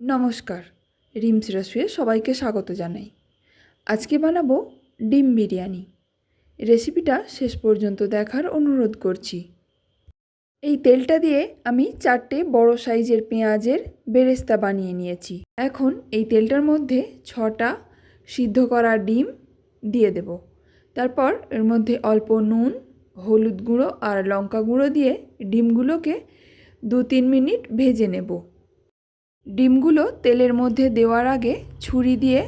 নমস্কার, রিমস রেসিপিতে সবাইকে স্বাগত জানাই। আজকে বানাবো ডিম বিরিয়ানি। রেসিপিটা শেষ পর্যন্ত দেখার অনুরোধ করছি। এই তেলটা দিয়ে আমি 4টে বড় সাইজের পেঁয়াজের বেরেস্তা বানিয়ে নিয়েছি। এখন এই তেলটার মধ্যে 6টা সিদ্ধ করা ডিম দিয়ে দেব। তারপর এর মধ্যে অল্প নুন, হলুদ গুঁড়ো আর লঙ্কা গুঁড়ো দিয়ে ডিমগুলোকে 2-3 মিনিট ভেজে নেব। ডিমগুলো তেলের মধ্যে দেওয়ার আগে ছুরি দিয়ে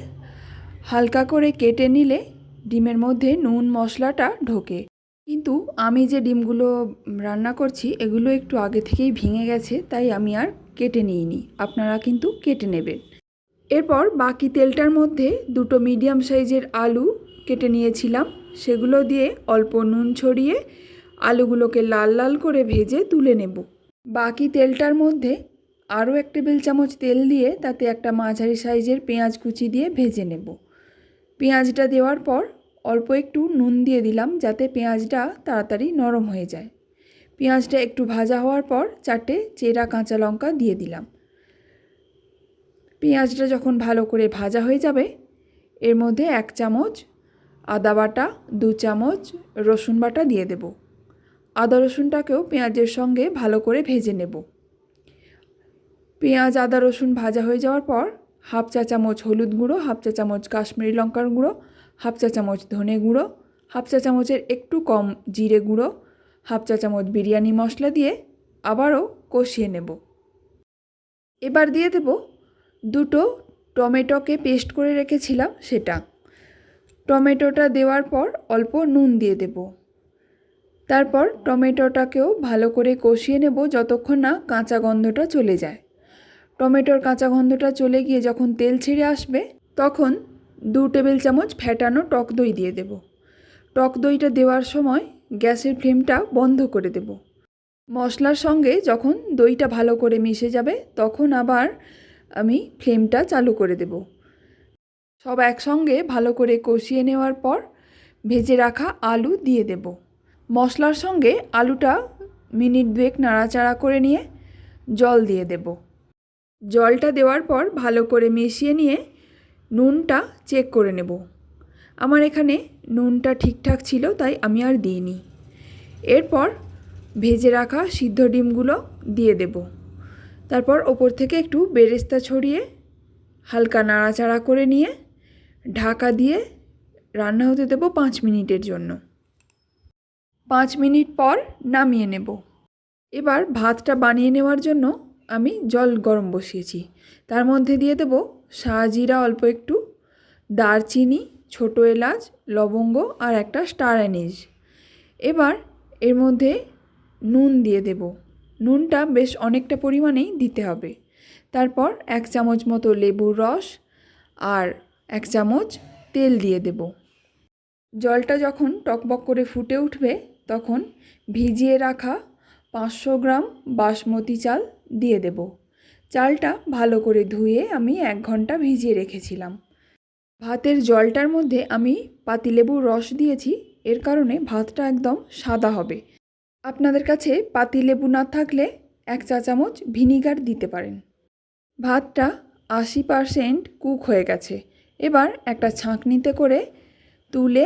হালকা করে কেটে নিলে ডিমের মধ্যে নুন মশলাটা ঢোকে। কিন্তু আমি যে ডিমগুলো রান্না করছি এগুলো একটু আগে থেকেই ভেঙে গেছে, তাই আমি আর কেটে নিইনি। আপনারা কিন্তু কেটে নেবেন। এরপর বাকি তেলটার মধ্যে 2টো মিডিয়াম সাইজের আলু কেটে নিয়েছিলাম, সেগুলো দিয়ে অল্প নুন ছড়িয়ে আলুগুলোকে লাল লাল করে ভেজে তুলে নেব। বাকি তেলটার মধ্যে আরও 1 টেবিল চামচ তেল দিয়ে তাতে একটা মাঝারি সাইজের পেঁয়াজ কুচি দিয়ে ভেজে নেব। পেঁয়াজটা দেওয়ার পর অল্প একটু নুন দিয়ে দিলাম যাতে পেঁয়াজটা তাড়াতাড়ি নরম হয়ে যায়। পেঁয়াজটা একটু ভাজা হওয়ার পর 4টে চেরা কাঁচা লঙ্কা দিয়ে দিলাম। পেঁয়াজটা যখন ভালো করে ভাজা হয়ে যাবে এর মধ্যে 1 চামচ আদা বাটা, 2 চামচ রসুন বাটা দিয়ে দেব। আদা রসুনটাকেও পেঁয়াজের সঙ্গে ভালো করে ভেজে নেব। পেঁয়াজ আদা রসুন ভাজা হয়ে যাওয়ার পর 1/2 চা চামচ হলুদ গুঁড়ো, 1/2 চা চামচ কাশ্মীরি লঙ্কার গুঁড়ো, 1/2 চা চামচ ধনে গুঁড়ো, 1/2 চা চামচের একটু কম জিরে গুঁড়ো, 1/2 চা চামচ বিরিয়ানি মশলা দিয়ে আবারও কষিয়ে নেব। এবার দিয়ে দেব 2টো টমেটোকে পেস্ট করে রেখেছিলাম সেটা। টমেটোটা দেওয়ার পর অল্প নুন দিয়ে দেব। তারপর টমেটোটাকেও ভালো করে কষিয়ে নেব যতক্ষণ না কাঁচা গন্ধটা চলে যায়। টমেটোর কাঁচা গন্ধটা চলে গিয়ে যখন তেল ছেড়ে আসবে তখন 2 টেবিল চামচ ফ্যাটানো টক দই দিয়ে দেব। টক দইটা দেওয়ার সময় গ্যাসের ফ্লেমটা বন্ধ করে দেব। মশলার সঙ্গে যখন দইটা ভালো করে মিশে যাবে তখন আবার আমি ফ্লেমটা চালু করে দেব। সব একসঙ্গে ভালো করে কষিয়ে নেওয়ার পর ভেজে রাখা আলু দিয়ে দেব। মশলার সঙ্গে আলুটা মিনিট 2 নাড়াচাড়া করে নিয়ে জল দিয়ে দেব। জলটা দেওয়ার পর ভালো করে মিশিয়ে নিয়ে নুনটা চেক করে নেব। আমার এখানে নুনটা ঠিকঠাক ছিল তাই আমি আর দিইনি। এরপর ভেজে রাখা সিদ্ধ ডিমগুলো দিয়ে দেব। তারপর ওপর থেকে একটু বেরেস্তা ছড়িয়ে হালকা নাড়াচাড়া করে নিয়ে ঢাকা দিয়ে রান্না হতে দেব 5 মিনিটের জন্য। 5 মিনিট পর নামিয়ে নেব। এবার ভাতটা বানিয়ে নেওয়ার জন্য আমি জল গরম বসিয়েছি। তার মধ্যে দিয়ে দেব শাহজিরা অল্প একটু, দারচিনি, ছোট এলাচ, লবঙ্গ আর একটা স্টার অ্যানিজ। এবার এর মধ্যে নুন দিয়ে দেব। নুনটা বেশ অনেকটা পরিমাণেই দিতে হবে। তারপর 1 চামচ মতো লেবুর রস আর 1 চামচ তেল দিয়ে দেব। জলটা যখন টকবক করে ফুটে উঠবে তখন ভিজিয়ে রাখা 500 গ্রাম বাসমতি চাল দিয়ে দেব। চালটা ভালো করে ধুয়ে আমি 1 ঘন্টা ভিজিয়ে রেখেছিলাম। ভাতের জলটার মধ্যে আমি পাতিলেবুর রস দিয়েছি, এর কারণে ভাতটা একদম সাদা হবে। আপনাদের কাছে পাতিলেবু না থাকলে 1 চা চামচ ভিনিগার দিতে পারেন। ভাতটা 80% কুক হয়ে গেছে। এবার একটা ছাঁকনিতে করে তুলে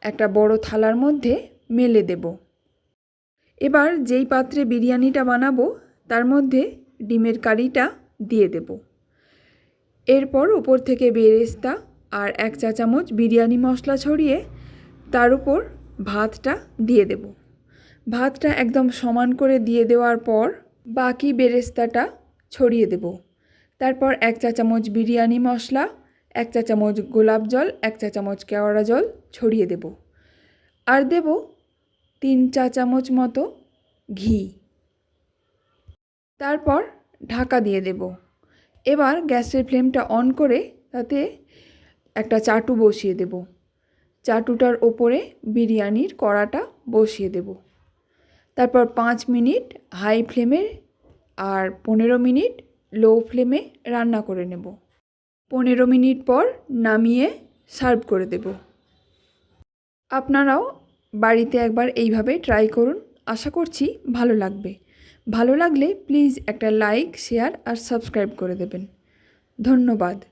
একটা বড় থালার মধ্যে মেলে দেব। এবার যেই পাত্রে বিরিয়ানিটা বানাবো তার মধ্যে ডিমের কারিটা দিয়ে দেব। এরপর উপর থেকে বেরেস্তা আর 1 চা চামচ বিরিয়ানি মশলা ছড়িয়ে তার উপর ভাতটা দিয়ে দেব। ভাতটা একদম সমান করে দিয়ে দেওয়ার পর বাকি বেরেস্তাটা ছড়িয়ে দেব। তারপর 1 চা চামচ বিরিয়ানি মশলা, 1 চা চামচ গোলাপ জল, 1 চা চামচ কেওড়া জল ছড়িয়ে দেব। আর দেব 3 চা চামচ মতো ঘি। তারপর ঢাকা দিয়ে দেব। এবার গ্যাসের ফ্লেমটা অন করে তাতে একটা চাটু বসিয়ে দেব। চাটুটার ওপরে বিরিয়ানির কড়াটা বসিয়ে দেব। তারপর 5 মিনিট হাই ফ্লেমে আর 15 মিনিট লো ফ্লেমে রান্না করে নেব। 15 মিনিট পর নামিয়ে সার্ভ করে দেব। আপনারাও বাড়িতে একবার এইভাবে ট্রাই করুন, আশা করছি ভালো লাগবে। ভালো লাগলে প্লিজ একটা লাইক, শেয়ার আর সাবস্ক্রাইব করে দেবেন। ধন্যবাদ।